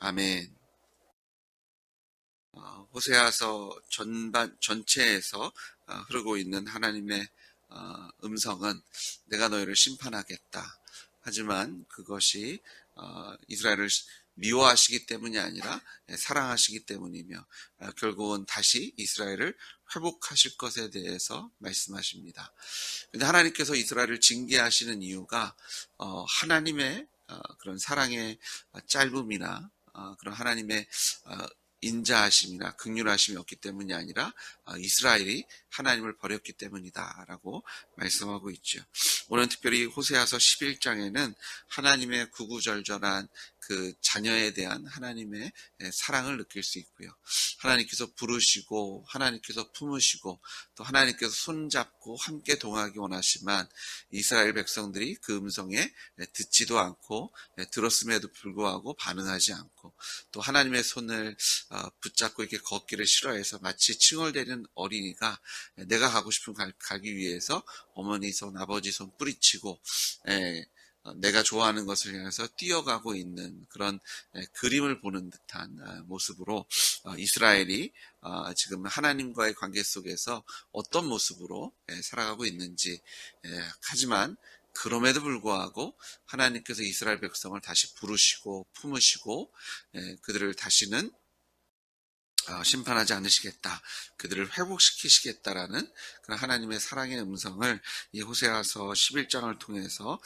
아멘. 호세아서 전체에서 흐르고 있는 하나님의 음성은 내가 너희를 심판하겠다. 하지만 그것이 이스라엘을 미워하시기 때문이 아니라 사랑하시기 때문이며 결국은 다시 이스라엘을 회복하실 것에 대해서 말씀하십니다. 근데 하나님께서 이스라엘을 징계하시는 이유가 하나님의 그런 사랑의 짧음이나 그런 하나님의 인자하심이나 긍휼하심이 없기 때문이 아니라 이스라엘이 하나님을 버렸기 때문이다라고 말씀하고 있죠. 오늘 특별히 호세아서 11장에는 하나님의 구구절절한 그 자녀에 대한 하나님의 사랑을 느낄 수 있고요. 하나님께서 부르시고 하나님께서 품으시고 또 하나님께서 손잡고 함께 동하기 원하시지만 이스라엘 백성들이 그 음성에 듣지도 않고 들었음에도 불구하고 반응하지 않고 또 하나님의 손을 붙잡고 이렇게 걷기를 싫어해서 마치 칭얼대는 어린이가 내가 가고 싶은 가기 위해서 어머니 손 아버지 손 뿌리치고 내가 좋아하는 것을 향해서 뛰어가고 있는 그런 그림을 보는 듯한 모습으로 이스라엘이 지금 하나님과의 관계 속에서 어떤 모습으로 살아가고 있는지, 하지만 그럼에도 불구하고 하나님께서 이스라엘 백성을 다시 부르시고 품으시고 그들을 다시는 심판하지 않으시겠다. 그들을 회복시키시겠다라는 그런 하나님의 사랑의 음성을 이 호세아서 11장을 통해서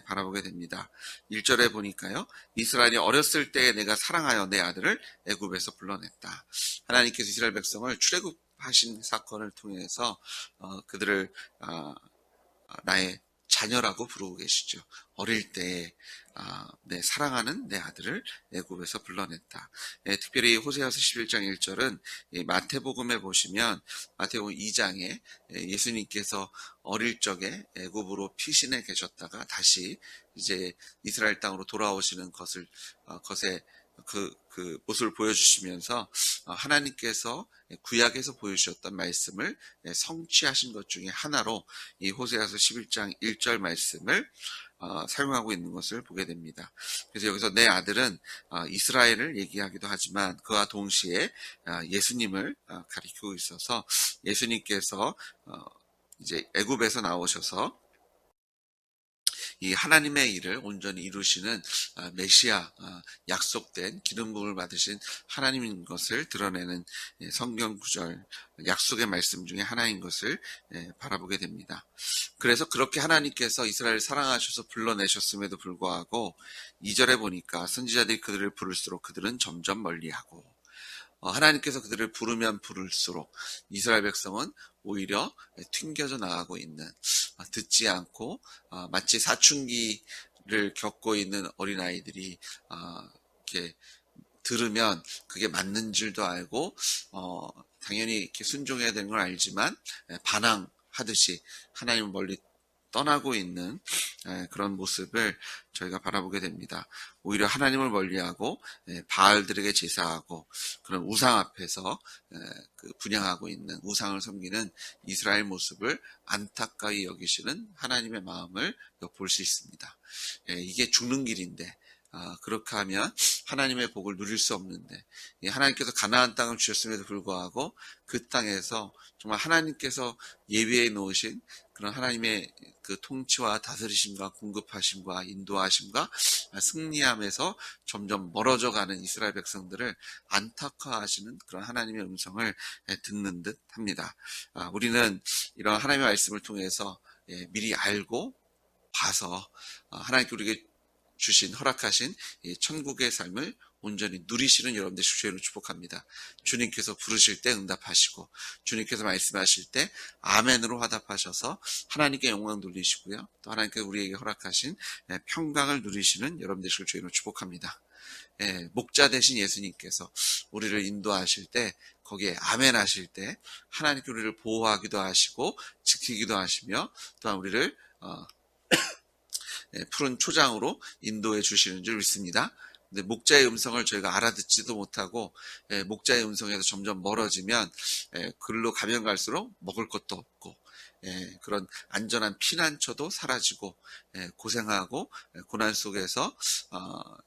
바라보게 됩니다. 1절에 보니까요. 이스라엘이 어렸을 때에 내가 사랑하여 내 아들을 애굽에서 불러냈다. 하나님께서 이스라엘 백성을 출애굽하신 사건을 통해서 그들을 나의 자녀라고 부르고 계시죠. 어릴 때에 사랑하는 내 아들을 애굽에서 불러냈다. 특별히 호세아서 11장 1절은 마태복음에 보시면 마태복음 2장에 예수님께서 어릴 적에 애굽으로 피신해 계셨다가 다시 이제 이스라엘 땅으로 돌아오시는 것에 그 모습을 보여주시면서 하나님께서 구약에서 보여주셨던 말씀을 성취하신 것 중에 하나로 이 호세아서 11장 1절 말씀을 사용하고 있는 것을 보게 됩니다. 그래서 여기서 내 아들은 이스라엘을 얘기하기도 하지만 그와 동시에 예수님을 가리키고 있어서 예수님께서 이제 애굽에서 나오셔서 이 하나님의 일을 온전히 이루시는 메시아, 약속된 기름 부음을 받으신 하나님인 것을 드러내는 성경 구절, 약속의 말씀 중에 하나인 것을 바라보게 됩니다. 그래서 그렇게 하나님께서 이스라엘을 사랑하셔서 불러내셨음에도 불구하고 2절에 보니까 선지자들이 그들을 부를수록 그들은 점점 멀리하고 하나님께서 그들을 부르면 부를수록 이스라엘 백성은 오히려 튕겨져 나가고 있는, 듣지 않고 마치 사춘기를 겪고 있는 어린아이들이 이렇게 들으면 그게 맞는 줄도 알고 당연히 이렇게 순종해야 되는 걸 알지만 반항하듯이 하나님을 멀리 떠나고 있는 그런 모습을 저희가 바라보게 됩니다. 오히려 하나님을 멀리하고 바알들에게 제사하고 그런 우상 앞에서 분향하고 있는 우상을 섬기는 이스라엘 모습을 안타까이 여기시는 하나님의 마음을 볼 수 있습니다. 이게 죽는 길인데 그렇게 하면 하나님의 복을 누릴 수 없는데 하나님께서 가나안 땅을 주셨음에도 불구하고 그 땅에서 정말 하나님께서 예비해 놓으신 그런 하나님의 그 통치와 다스리심과 공급하심과 인도하심과 승리함에서 점점 멀어져 가는 이스라엘 백성들을 안타까워하시는 그런 하나님의 음성을 듣는 듯 합니다. 우리는 이런 하나님의 말씀을 통해서 미리 알고 봐서 하나님께 우리에게 허락하신 천국의 삶을 온전히 누리시는 여러분들 주님으로 축복합니다. 주님께서 부르실 때 응답하시고 주님께서 말씀하실 때 아멘으로 화답하셔서 하나님께 영광 돌리시고요. 또 하나님께서 우리에게 허락하신 평강을 누리시는 여러분들 주님으로 축복합니다. 목자 되신 예수님께서 우리를 인도하실 때 거기에 아멘 하실 때 하나님께 우리를 보호하기도 하시고 지키기도 하시며 또한 우리를 푸른 초장으로 인도해 주시는 줄 믿습니다. 근데 목자의 음성을 저희가 알아듣지도 못하고 목자의 음성에서 점점 멀어지면 글로 가면 갈수록 먹을 것도 없고 그런 안전한 피난처도 사라지고 고생하고 고난 속에서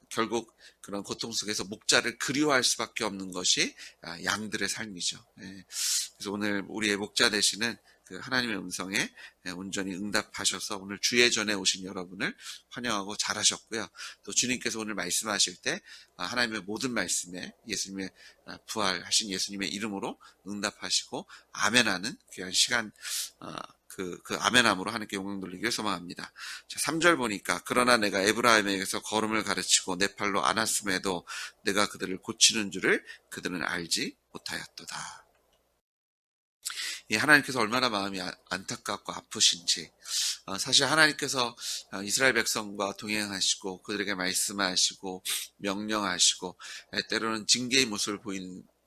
결국 그런 고통 속에서 목자를 그리워할 수밖에 없는 것이 양들의 삶이죠. 그래서 오늘 우리의 목자 되시는 그 하나님의 음성에 온전히 응답하셔서 오늘 주의 전에 오신 여러분을 환영하고 잘하셨고요. 또 주님께서 오늘 말씀하실 때 하나님의 모든 말씀에 예수님의 부활하신 예수님의 이름으로 응답하시고 아멘하는 귀한 시간, 그 아멘함으로 하나님께 영광 돌리기를 소망합니다. 자, 3절 보니까 그러나 내가 에브라임에게서 걸음을 가르치고 내 팔로 안았음에도 내가 그들을 고치는 줄을 그들은 알지 못하였도다. 하나님께서 얼마나 마음이 안타깝고 아프신지, 사실 하나님께서 이스라엘 백성과 동행하시고 그들에게 말씀하시고 명령하시고 때로는 징계의 모습을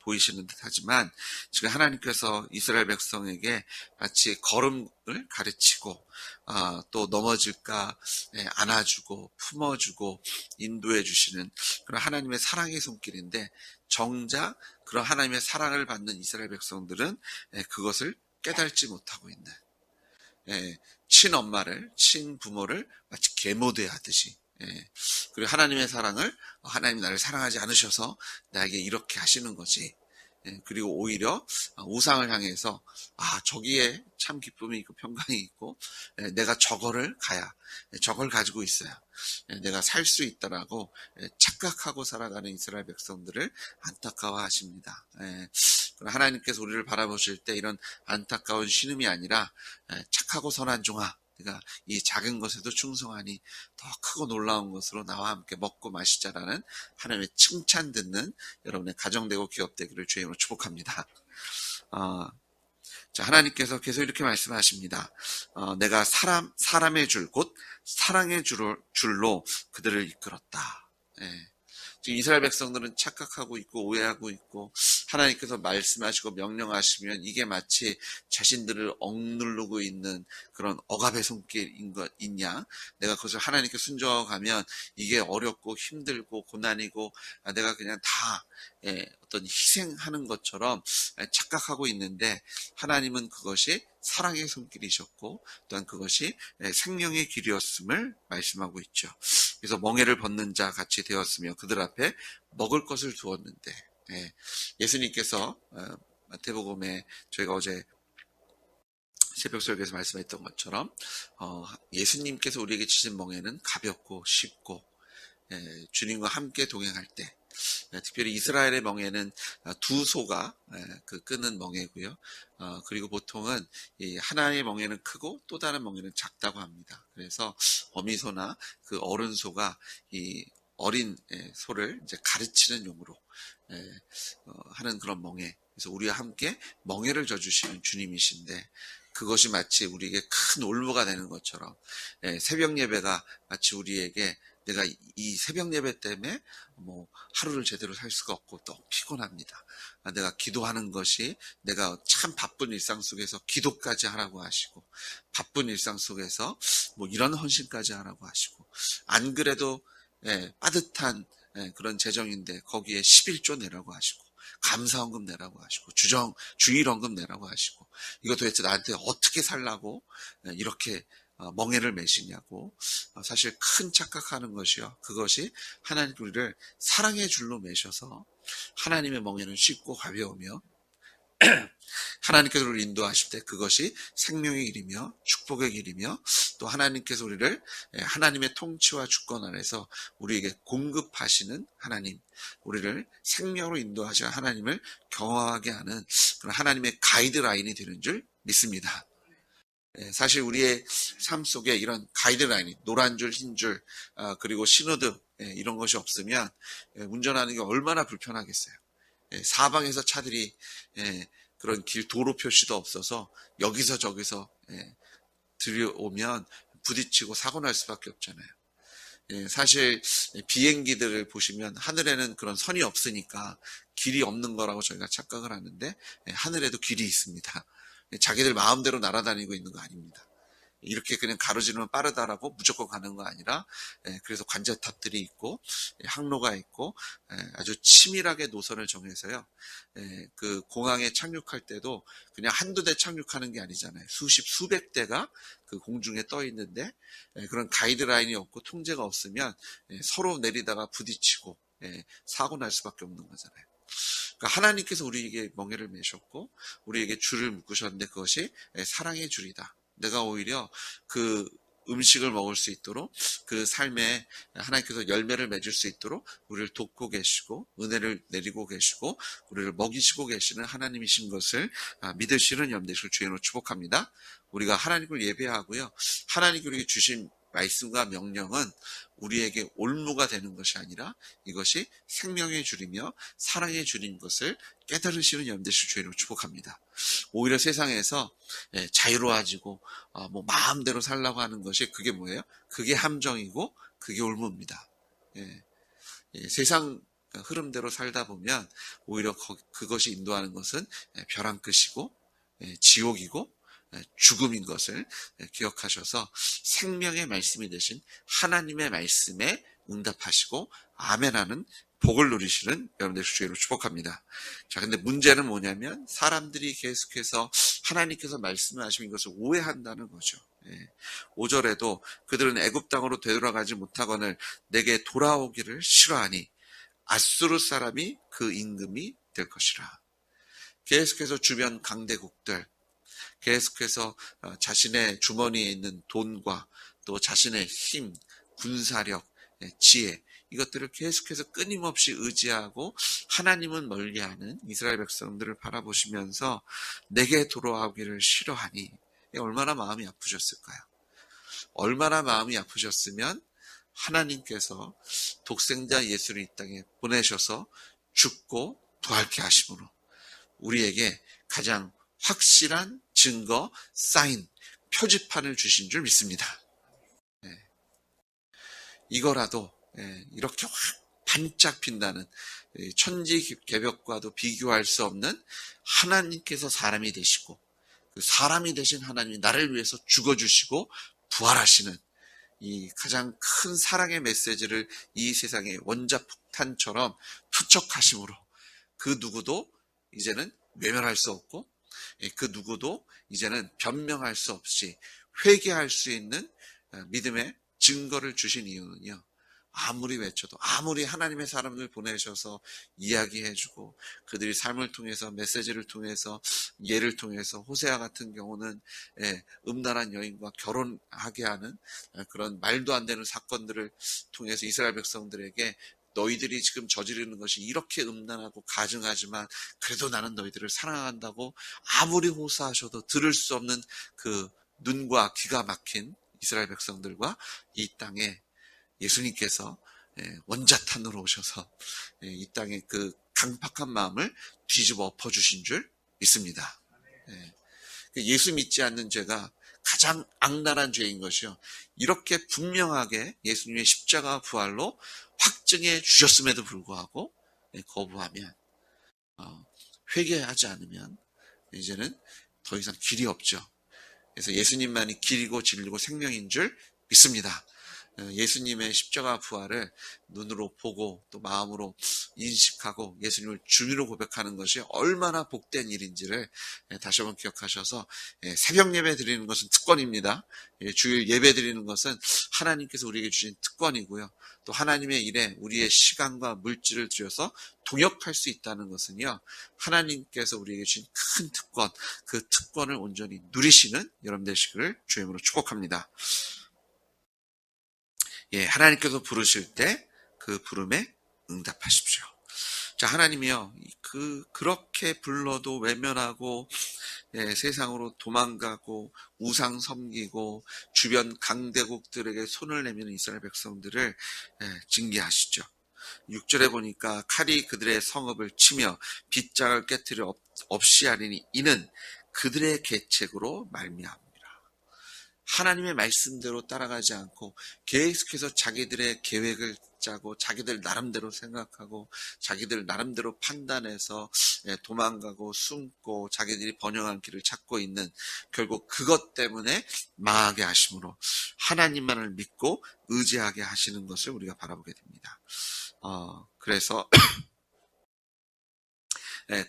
보이시는 듯 하지만 지금 하나님께서 이스라엘 백성에게 마치 걸음을 가르치고 또 넘어질까 안아주고 품어주고 인도해 주시는 그런 하나님의 사랑의 손길인데, 정작 그런 하나님의 사랑을 받는 이스라엘 백성들은 그것을 깨달지 못하고 있는, 친엄마를, 친부모를 마치 계모대하듯이, 그리고 하나님의 사랑을, 하나님이 나를 사랑하지 않으셔서 나에게 이렇게 하시는 거지. 그리고 오히려 우상을 향해서 저기에 참 기쁨이 있고 평강이 있고 내가 저거를 저걸 가지고 있어야 내가 살 수 있다라고 착각하고 살아가는 이스라엘 백성들을 안타까워하십니다. 하나님께서 우리를 바라보실 때 이런 안타까운 신음이 아니라 착하고 선한 종아, 내가 이 작은 것에도 충성하니 더 크고 놀라운 것으로 나와 함께 먹고 마시자라는 하나님의 칭찬 듣는 여러분의 가정되고 기업되기를 주의 이름으로 축복합니다. 자, 하나님께서 계속 이렇게 말씀하십니다. 내가 사람의 줄, 곧 사랑의 줄로 그들을 이끌었다. 지금 이스라엘 백성들은 착각하고 있고 오해하고 있고, 하나님께서 말씀하시고 명령하시면 이게 마치 자신들을 억누르고 있는 그런 억압의 손길인 것 있냐, 내가 그것을 하나님께 순종하면 이게 어렵고 힘들고 고난이고 내가 그냥 다 어떤 희생하는 것처럼 착각하고 있는데, 하나님은 그것이 사랑의 손길이셨고 또한 그것이 생명의 길이었음을 말씀하고 있죠. 그래서 멍에를 벗는 자 같이 되었으며 그들 앞에 먹을 것을 두었는데, 예수님께서 마태복음에 저희가 어제 새벽 설교에서 말씀했던 것처럼 예수님께서 우리에게 주신 멍에는 가볍고 쉽고 주님과 함께 동행할 때, 특별히 이스라엘의 멍에는 두 소가 끄는 멍에고요. 그리고 보통은 하나의 멍에는 크고 또 다른 멍에는 작다고 합니다. 그래서 어미소나 그 어른 소가 이 어린 소를 이제 가르치는 용으로 하는 그런 멍에. 그래서 우리와 함께 멍에를 져주시는 주님이신데, 그것이 마치 우리에게 큰 올무가 되는 것처럼 새벽 예배가 마치 우리에게 내가 이 새벽 예배 때문에 하루를 제대로 살 수가 없고 너무 피곤합니다. 내가 기도하는 것이, 내가 참 바쁜 일상 속에서 기도까지 하라고 하시고, 바쁜 일상 속에서 이런 헌신까지 하라고 하시고, 안 그래도 빠듯한 그런 재정인데 거기에 11조 내라고 하시고, 감사헌금 내라고 하시고, 주일헌금 내라고 하시고, 이거 도대체 나한테 어떻게 살라고 이렇게 멍에를 매시냐고, 사실 큰 착각하는 것이요. 그것이 하나님 우리를 사랑의 줄로 매셔서 하나님의 멍에는 쉽고 가벼우며 하나님께서 우리를 인도하실 때 그것이 생명의 길이며 축복의 길이며, 또 하나님께서 우리를 하나님의 통치와 주권 안에서 우리에게 공급하시는 하나님, 우리를 생명으로 인도하시는 하나님을 경험하게 하는 그런 하나님의 가이드라인이 되는 줄 믿습니다. 사실 우리의 삶 속에 이런 가이드라인이, 노란 줄, 흰 줄, 그리고 신호등 이런 것이 없으면 운전하는 게 얼마나 불편하겠어요. 사방에서 차들이 그런 도로 표시도 없어서 여기서 저기서 들여오면 부딪히고 사고 날 수밖에 없잖아요. 사실 비행기들을 보시면 하늘에는 그런 선이 없으니까 길이 없는 거라고 저희가 착각을 하는데, 하늘에도 길이 있습니다. 자기들 마음대로 날아다니고 있는 거 아닙니다. 이렇게 그냥 가로지르면 빠르다라고 무조건 가는 거 아니라, 그래서 관제탑들이 있고, 항로가 있고, 아주 치밀하게 노선을 정해서요. 그 공항에 착륙할 때도 그냥 한두 대 착륙하는 게 아니잖아요. 수십, 수백 대가 그 공중에 떠 있는데, 그런 가이드라인이 없고 통제가 없으면 서로 내리다가 부딪히고, 사고 날 수밖에 없는 거잖아요. 그러니까 하나님께서 우리에게 멍에를 매셨고 우리에게 줄을 묶으셨는데 그것이 사랑의 줄이다. 내가 오히려 그 음식을 먹을 수 있도록 그 삶에 하나님께서 열매를 맺을 수 있도록 우리를 돕고 계시고 은혜를 내리고 계시고 우리를 먹이시고 계시는 하나님이신 것을 믿으시는 여러분들 주의로 축복합니다. 우리가 하나님을 예배하고요. 하나님께 우리에게 주신 말씀과 명령은 우리에게 올무가 되는 것이 아니라 이것이 생명의 줄이며 사랑의 줄인 것을 깨달으시는 여러분들 주의로 축복합니다. 오히려 세상에서 자유로워지고 뭐 마음대로 살라고 하는 것이 그게 뭐예요? 그게 함정이고 그게 올무입니다. 세상 흐름대로 살다 보면 오히려 그것이 인도하는 것은 벼랑 끝이고 지옥이고 죽음인 것을 기억하셔서 생명의 말씀이 되신 하나님의 말씀에 응답하시고 아멘하는 복을 누리시는 여러분들 주의로 축복합니다. 자, 근데 문제는 뭐냐면 사람들이 계속해서 하나님께서 말씀하신 것을 오해한다는 거죠. 5절에도 그들은 애굽 땅으로 되돌아가지 못하거늘 내게 돌아오기를 싫어하니 아수르 사람이 그 임금이 될 것이라. 계속해서 주변 강대국들 계속해서 자신의 주머니에 있는 돈과 또 자신의 힘, 군사력, 지혜 이것들을 계속해서 끊임없이 의지하고 하나님은 멀리하는 이스라엘 백성들을 바라보시면서 내게 돌아오기를 싫어하니 얼마나 마음이 아프셨을까요? 얼마나 마음이 아프셨으면 하나님께서 독생자 예수를 이 땅에 보내셔서 죽고 부활케 하심으로 우리에게 가장 확실한 증거, 사인, 표지판을 주신 줄 믿습니다. 이거라도 이렇게 확 반짝 핀다는 천지개벽과도 비교할 수 없는 하나님께서 사람이 되시고 그 사람이 되신 하나님이 나를 위해서 죽어주시고 부활하시는 이 가장 큰 사랑의 메시지를 이 세상에 원자폭탄처럼 투척하심으로 그 누구도 이제는 외면할 수 없고 그 누구도 이제는 변명할 수 없이 회개할 수 있는 믿음의 증거를 주신 이유는요. 아무리 외쳐도 아무리 하나님의 사람들 보내셔서 이야기해주고 그들이 삶을 통해서 메시지를 통해서 예를 통해서 호세아 같은 경우는 음란한 여인과 결혼하게 하는 그런 말도 안 되는 사건들을 통해서 이스라엘 백성들에게 너희들이 지금 저지르는 것이 이렇게 음란하고 가증하지만 그래도 나는 너희들을 사랑한다고 아무리 호소하셔도 들을 수 없는 그 눈과 귀가 막힌 이스라엘 백성들과 이 땅에 예수님께서 원자탄으로 오셔서 이 땅에 그 강팍한 마음을 뒤집어 엎어주신 줄 믿습니다. 예수 믿지 않는 죄가 가장 악랄한 죄인 것이요. 이렇게 분명하게 예수님의 십자가 부활로 확증해 주셨음에도 불구하고 거부하면 회개하지 않으면 이제는 더 이상 길이 없죠. 그래서 예수님만이 길이고 진리고 생명인 줄 믿습니다. 예수님의 십자가 부활을 눈으로 보고 또 마음으로 인식하고 예수님을 주님으로 고백하는 것이 얼마나 복된 일인지를 다시 한번 기억하셔서 새벽 예배 드리는 것은 특권입니다. 주일 예배 드리는 것은 하나님께서 우리에게 주신 특권이고요. 또 하나님의 일에 우리의 시간과 물질을 들여서 동역할 수 있다는 것은요. 하나님께서 우리에게 주신 큰 특권, 그 특권을 온전히 누리시는 여러분 되시기를 주의 이름으로 축복합니다. 하나님께서 부르실 때 그 부름에 응답하십시오. 자, 하나님이요, 그렇게 불러도 외면하고, 세상으로 도망가고, 우상 섬기고, 주변 강대국들에게 손을 내미는 이스라엘 백성들을 징계하시죠. 6절에 보니까 칼이 그들의 성읍을 치며 빗장을 깨뜨려 없이 하리니 이는 그들의 계책으로 말미암니라. 하나님의 말씀대로 따라가지 않고 계속해서 자기들의 계획을 짜고 자기들 나름대로 생각하고 자기들 나름대로 판단해서 도망가고 숨고 자기들이 번영한 길을 찾고 있는, 결국 그것 때문에 망하게 하심으로 하나님만을 믿고 의지하게 하시는 것을 우리가 바라보게 됩니다. 그래서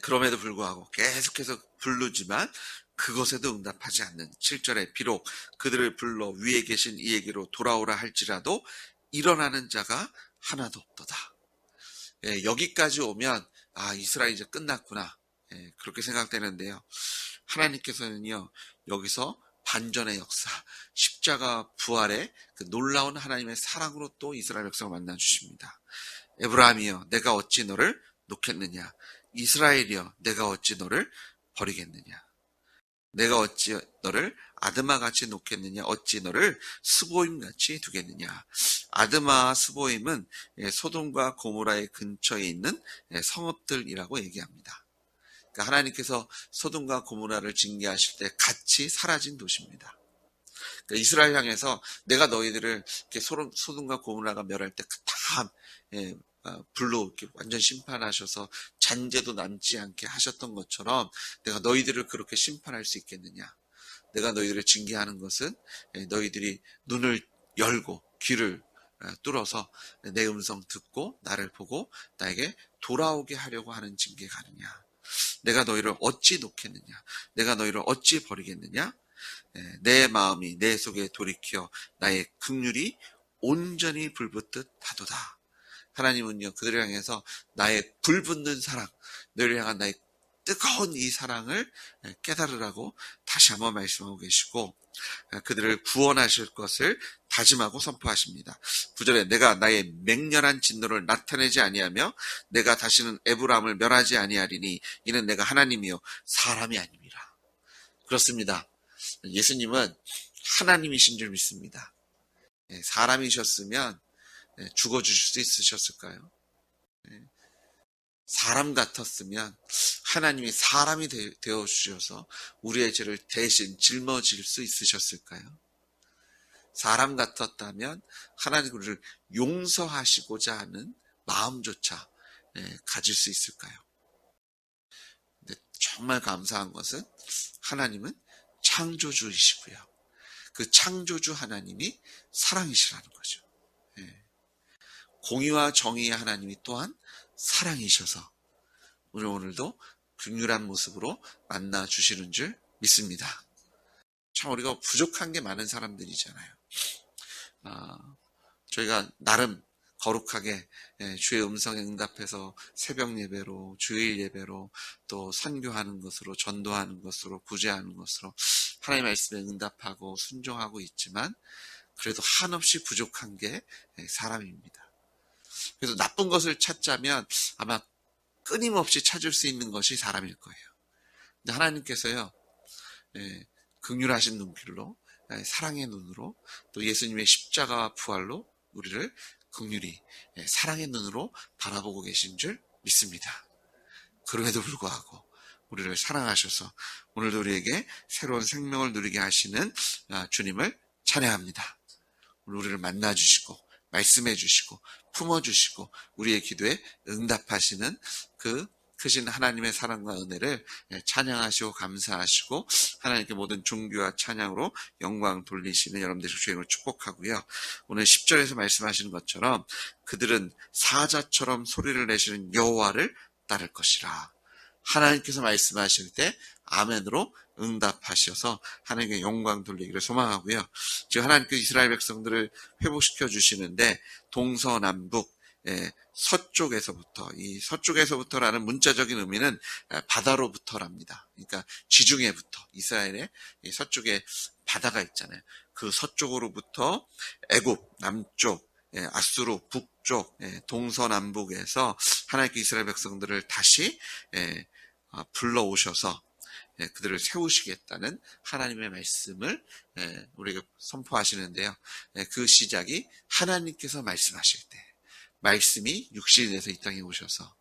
그럼에도 불구하고 계속해서 부르지만 그것에도 응답하지 않는 7절에 비록 그들을 불러 위에 계신 이에게로 돌아오라 할지라도 일어나는 자가 하나도 없도다. 여기까지 오면 이스라엘 이제 끝났구나, 그렇게 생각되는데요. 하나님께서는요, 여기서 반전의 역사, 십자가 부활의 그 놀라운 하나님의 사랑으로 또 이스라엘 백성을 만나 주십니다. 에브라임이여 내가 어찌 너를 놓겠느냐, 이스라엘이여 내가 어찌 너를 버리겠느냐, 내가 어찌 너를 아드마같이 놓겠느냐, 어찌 너를 스보임같이 두겠느냐. 아드마와 스보임은 소돔과 고모라의 근처에 있는 성읍들이라고 얘기합니다. 그러니까 하나님께서 소돔과 고모라를 징계하실 때 같이 사라진 도시입니다. 그러니까 이스라엘 향해서 내가 너희들을 이렇게 소돔과 고모라가 멸할 때 다 불로 이렇게 완전 심판하셔서 잔재도 남지 않게 하셨던 것처럼 내가 너희들을 그렇게 심판할 수 있겠느냐. 내가 너희들을 징계하는 것은 너희들이 눈을 열고 귀를 뚫어서 내 음성 듣고 나를 보고 나에게 돌아오게 하려고 하는 징계가 아니냐. 내가 너희를 어찌 놓겠느냐. 내가 너희를 어찌 버리겠느냐. 내 마음이 내 속에 돌이켜 나의 긍휼이 온전히 불붙듯 하도다. 하나님은요, 그들을 향해서 나의 불붙는 사랑, 너희를 향한 나의 뜨거운 이 사랑을 깨달으라고 다시 한번 말씀하고 계시고, 그들을 구원하실 것을 다짐하고 선포하십니다. 9절에 내가 나의 맹렬한 진노를 나타내지 아니하며 내가 다시는 에브라임을 멸하지 아니하리니 이는 내가 하나님이요 사람이 아닙니다. 그렇습니다. 예수님은 하나님이신 줄 믿습니다. 사람이셨으면 죽어주실 수 있으셨을까요? 사람 같았으면 하나님이 사람이 되어주셔서 우리의 죄를 대신 짊어질 수 있으셨을까요? 사람 같았다면 하나님 우리를 용서하시고자 하는 마음조차 가질 수 있을까요? 근데 정말 감사한 것은 하나님은 창조주이시고요. 그 창조주 하나님이 사랑이시라는 거죠. 공의와 정의의 하나님이 또한 사랑이셔서 오늘도 긍휼한 모습으로 만나 주시는 줄 믿습니다. 참 우리가 부족한 게 많은 사람들이잖아요. 저희가 나름 거룩하게 주의 음성에 응답해서 새벽 예배로, 주일 예배로, 또 선교하는 것으로, 전도하는 것으로, 구제하는 것으로 하나님의 말씀에 응답하고 순종하고 있지만 그래도 한없이 부족한 게 사람입니다. 그래서 나쁜 것을 찾자면 아마 끊임없이 찾을 수 있는 것이 사람일 거예요. 근데 하나님께서요, 긍휼하신 눈길로, 사랑의 눈으로, 또 예수님의 십자가와 부활로 우리를 긍휼히 사랑의 눈으로 바라보고 계신 줄 믿습니다. 그럼에도 불구하고 우리를 사랑하셔서 오늘도 우리에게 새로운 생명을 누리게 하시는 주님을 찬양합니다. 오늘 우리를 만나주시고 말씀해 주시고 품어주시고 우리의 기도에 응답하시는 그 크신 하나님의 사랑과 은혜를 찬양하시고 감사하시고 하나님께 모든 존귀와 찬양으로 영광 돌리시는 여러분들의 주행을 축복하고요. 오늘 10절에서 말씀하시는 것처럼 그들은 사자처럼 소리를 내시는 여호와를 따를 것이라. 하나님께서 말씀하실 때 아멘으로 응답하셔서 하나님께 영광 돌리기를 소망하고요. 지금 하나님께서 이스라엘 백성들을 회복시켜 주시는데 동서남북 서쪽에서부터, 이 서쪽에서부터라는 문자적인 의미는 바다로부터랍니다. 그러니까 지중해부터, 이스라엘의 서쪽에 바다가 있잖아요. 그 서쪽으로부터 애굽 남쪽, 아수르 북쪽, 동서남북에서 하나님께 이스라엘 백성들을 다시 불러오셔서 그들을 세우시겠다는 하나님의 말씀을 우리가 선포하시는데요. 그 시작이 하나님께서 말씀하실 때, 말씀이 육신이 돼서 이 땅에 오셔서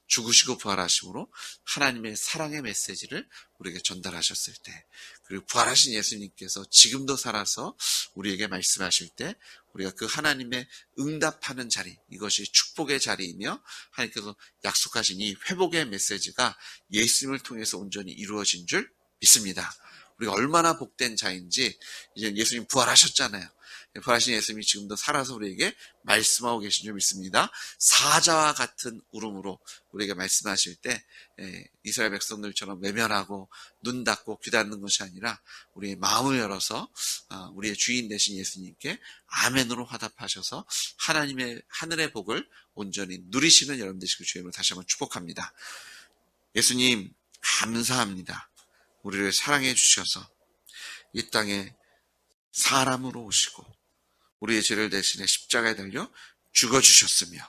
죽으시고 부활하심으로 하나님의 사랑의 메시지를 우리에게 전달하셨을 때, 그리고 부활하신 예수님께서 지금도 살아서 우리에게 말씀하실 때 우리가 그 하나님의 응답하는 자리, 이것이 축복의 자리이며 하나님께서 약속하신 이 회복의 메시지가 예수님을 통해서 온전히 이루어진 줄 믿습니다. 우리가 얼마나 복된 자인지 이제 예수님 부활하셨잖아요. 부활하신 예수님이 지금도 살아서 우리에게 말씀하고 계신 줄 믿습니다. 사자와 같은 울음으로 우리에게 말씀하실 때 이스라엘 백성들처럼 외면하고 눈 닫고 귀 닫는 것이 아니라 우리의 마음을 열어서 우리의 주인 되신 예수님께 아멘으로 화답하셔서 하나님의 하늘의 복을 온전히 누리시는 여러분 되시길 주님으로 다시 한번 축복합니다. 예수님 감사합니다. 우리를 사랑해 주셔서 이 땅에 사람으로 오시고 우리의 죄를 대신해 십자가에 달려 죽어주셨으며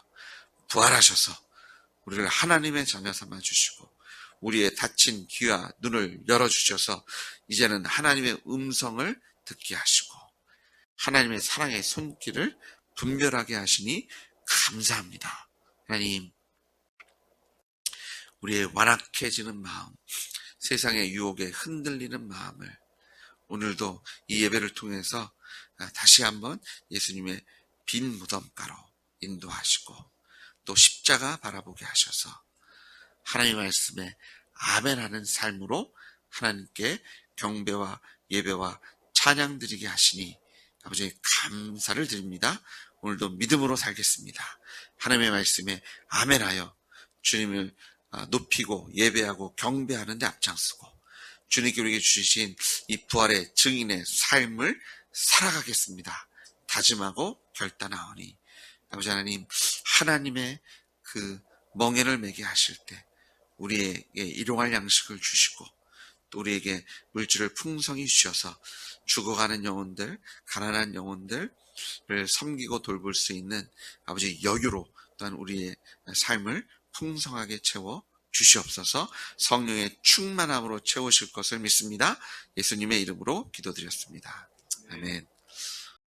부활하셔서 우리를 하나님의 자녀 삼아 주시고 우리의 닫힌 귀와 눈을 열어주셔서 이제는 하나님의 음성을 듣게 하시고 하나님의 사랑의 손길을 분별하게 하시니 감사합니다. 하나님, 우리의 완악해지는 마음, 세상의 유혹에 흔들리는 마음을 오늘도 이 예배를 통해서 다시 한번 예수님의 빈 무덤가로 인도하시고 또 십자가 바라보게 하셔서 하나님의 말씀에 아멘하는 삶으로 하나님께 경배와 예배와 찬양 드리게 하시니 아버지 감사를 드립니다. 오늘도 믿음으로 살겠습니다. 하나님의 말씀에 아멘하여 주님을 높이고 예배하고 경배하는 데 앞장서고 주님께 우리에게 주신 이 부활의 증인의 삶을 살아가겠습니다. 다짐하고 결단하오니 아버지 하나님, 하나님의 그 멍에를 매게 하실 때 우리에게 일용할 양식을 주시고 또 우리에게 물질을 풍성히 주셔서 죽어가는 영혼들, 가난한 영혼들을 섬기고 돌볼 수 있는 아버지 여유로 또한 우리의 삶을 풍성하게 채워 주시옵소서. 성령의 충만함으로 채우실 것을 믿습니다. 예수님의 이름으로 기도드렸습니다. 아멘.